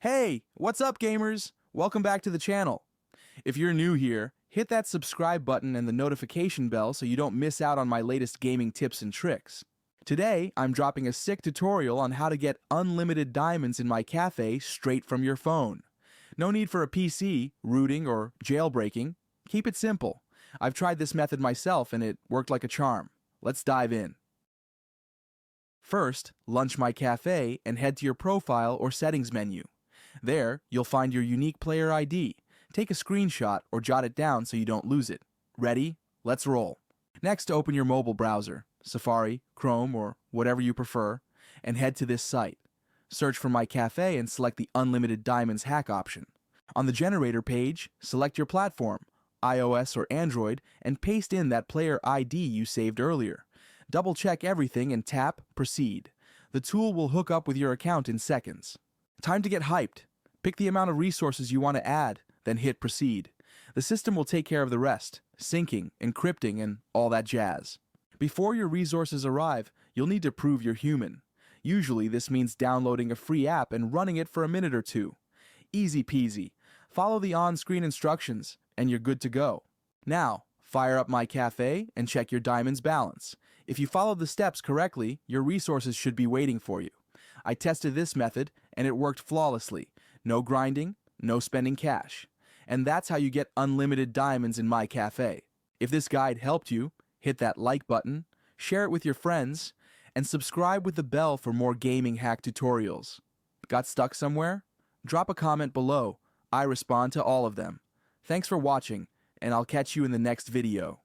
Hey, what's up gamers? Welcome back to the channel. If you're new here, hit that subscribe button and the notification bell so you don't miss out on my latest gaming tips and tricks. Today, I'm dropping a sick tutorial on how to get unlimited diamonds in My Café straight from your phone. No need for a PC, rooting, or jailbreaking. Keep it simple. I've tried this method myself and it worked like a charm. Let's dive in. First, launch My Café and head to your profile or settings menu. There, you'll find your unique player ID. Take a screenshot or jot it down so you don't lose it. Ready? Let's roll. Next, open your mobile browser, Safari, Chrome, or whatever you prefer, and head to this site. Search for My Café and select the Unlimited Diamonds hack option. On the generator page, select your platform, iOS or Android, and paste in that player ID you saved earlier. Double-check everything and tap Proceed. The tool will hook up with your account in seconds. Time to get hyped. Pick the amount of resources you want to add, then hit Proceed. The system will take care of the rest, syncing, encrypting, and all that jazz. Before your resources arrive, you'll need to prove you're human. Usually this means downloading a free app and running it for a minute or two. Easy peasy. Follow the on-screen instructions, and you're good to go. Now, fire up My Café and check your diamonds balance. If you follow the steps correctly, your resources should be waiting for you. I tested this method, and it worked flawlessly. No grinding, no spending cash. And that's how you get unlimited diamonds in My Café. If this guide helped you, hit that like button, share it with your friends, and subscribe with the bell for more gaming hack tutorials. Got stuck somewhere? Drop a comment below. I respond to all of them. Thanks for watching, and I'll catch you in the next video.